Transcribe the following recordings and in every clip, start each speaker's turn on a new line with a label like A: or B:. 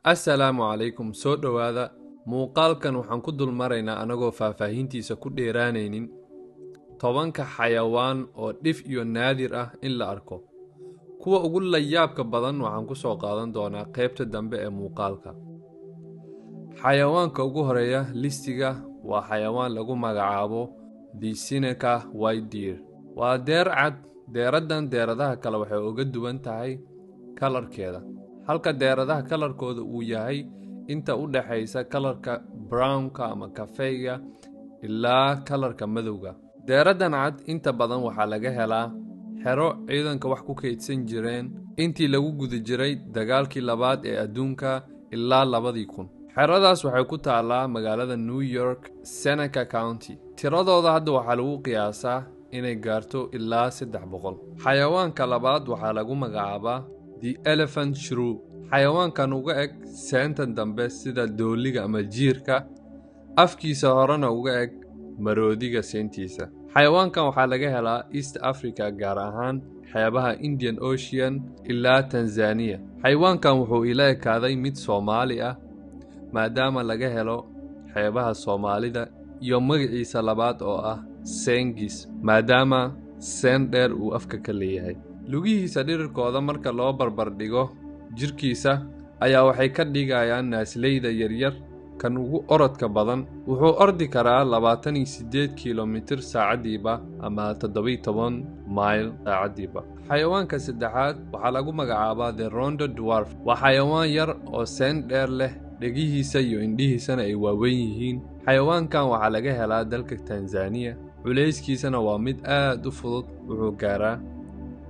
A: Assalaamu calaykum soo dhowaada muuqaalkan waxaan ku dul maraynaa anagoo faahfaahintiisa ku dheeraanaynin tobanka xayawaan oo dhif iyo naadir ah in la arko kuwa ugu layaabka badan waxaan ku soo qaadan doonaa qaybta dambe ee muuqaalka. Xayawaanka ugu horeeya listiga waa xayawaan lagu magacaabo the Seneca white deer. Waa deer cad. Deeradan deeradaha kale waxay uga duwan tahay kalarkeeda, halka deeradaha kalarkooda uu yahay inta u dhaxaysa kalarka brownka ama kafeega ilaa kalarka madowga. Deeradan cad inta badan waxaa laga helaa xero ciidanka wax ku kaydsan jireen intii lagu guda jiray dagaalkii labaad ee adduunka ilaa 2000. Xeradaas waxay ku taalaa magaalada New York, Seneca County. Tiradooda hadda waxaa lagu qiyaasaa inay gaarto ilaa 300. Xayawaanka labaad waxaa lagu magacaabaa the elephant shrew. Xayawaankan uga eg seenta dambe sida dooliga ama jiirka, afkiisa horena uga eg maroodiga seentiisa. Xayawaankan waxaa laga helaa East Africa, gaar ahaan xeebaha Indian Ocean ilaa Tanzania. Xayawaankan wuxuu ila ekaaday mid Soomaali ah maadaama laga helo xeebaha Soomaalida, iyo magaciisa labaad oo ah Sengis maadaama seen dheer uu afka ka leeyahay. Lugihiisa dhirirkooda marka loo barbar dhigo jirkiisa ayaa waxay ka dhigayaan naasleyda yaryar kan ugu orodka badan. Wuxuu ordi karaa 28 kilomitir saacadiiba ama 17 mayl saacadiiba. Xayawaanka saddexaad waxaa lagu magacaabaa the Rondo dwarf. Waa xayawaan yar oo seen dheer leh, dhegihiisa iyo indhihiisana ay waaweyn yihiin. Xayawaankan waxaa laga helaa dalka Tanzania. Culayskiisana waa mid aad u fudud, wuxuu gaaraa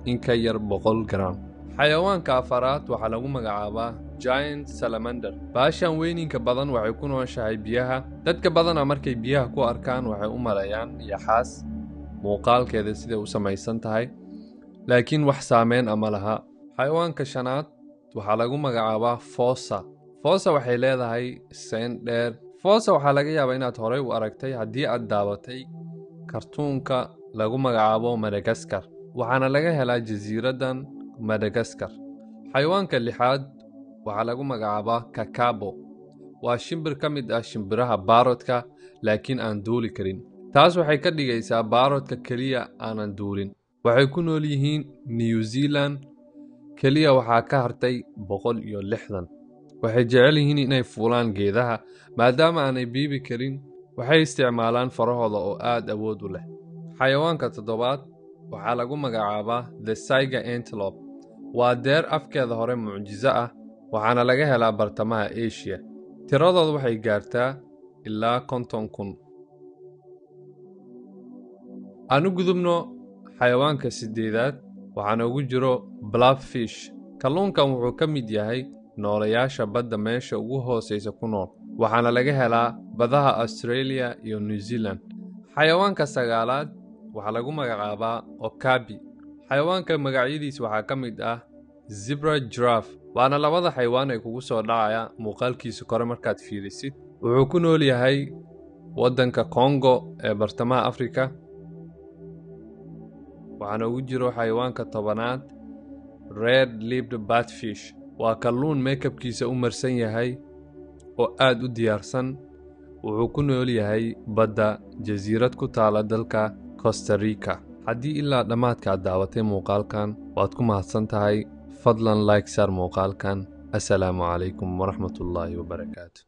A: in ka yar 100 gram. Xayawaanka afaraad waxaa lagu magacaabaa giant salamander. Baashan weyninka badan waxay ku nooshahay biyaha. Dadka badana markay biyaha ku arkaan waxay u maleeyaan yaxaas muuqaalkeeda sida u samaysan tahay, laakiin wax saameyn ama laha. Xayawaanka shanaad waxaa lagu magacaabaa fossa. Fossa waxay leedahay seen dheer. Fossa waxaa laga yaabaa inaad horey u aragtay haddii aad daabatay kartuunka lagu magacaabo Madagascar, waxaana laga helaa jasiiradan Madagascar. Xayawaanka lixaad waxaa lagu magacaabaa kakabo. Waa shimbir ka mid ah shimbiraha baarodka laakiin aan duuli karin. Taas waxay ka dhigaysaa baarodka keliya aanan duulin. Waxay ku nool yihiin New Zealand, keliya waxaa ka hartay 160. Waxay jecel yihiin inay fuulaan geedaha maadaama aanay biibi karin. Waxay isticmaalaan farahooda oo aad awood u leh. Xayawaanka toddobaad waxaa lagu magacaabaa the Saiga antelope. Waa deer afkeeda hore mucjiso ah, waxaana laga helaa bartamaha Asia. Tiradooda waxay gaartaa ilaa 50,000. Aanu gudubno xayawaanka sideedaad, waxaana ugu jiro blobfish. Kalluunkan wuxuu ka mid yahay noolayaasha badda meesha ugu hooseysa ku nool, waxaana laga helaa badaha Australia iyo New Zealand. Xayawaanka sagaalaad waxaa lagu magacaabaa okapi. Xayawaanka magacyadiisa waxaa ka mid ah zebra giraffe. Waana labada xayawaan ee kugu soo dhacaya muuqaalkiisa kore markaad fiirisid. Wuxuu ku nool yahay waddanka Congo ee bartamaha Afrika. waxaana ugu jiro xayawaanka tobanaad red-lipped batfish. waa kalluun meekabkiisa u marsan yahay oo aad u diyaarsan. wuxuu ku nool yahay badda jasiirad ku taala dalka Costa Rica. haddii ilaa dhammaadka aad daawatay muuqaalkan waad ku mahadsan tahay. fadlan like saar muuqaalkan. assalaamu calaykum waraxmatullaahi wabarakaatu.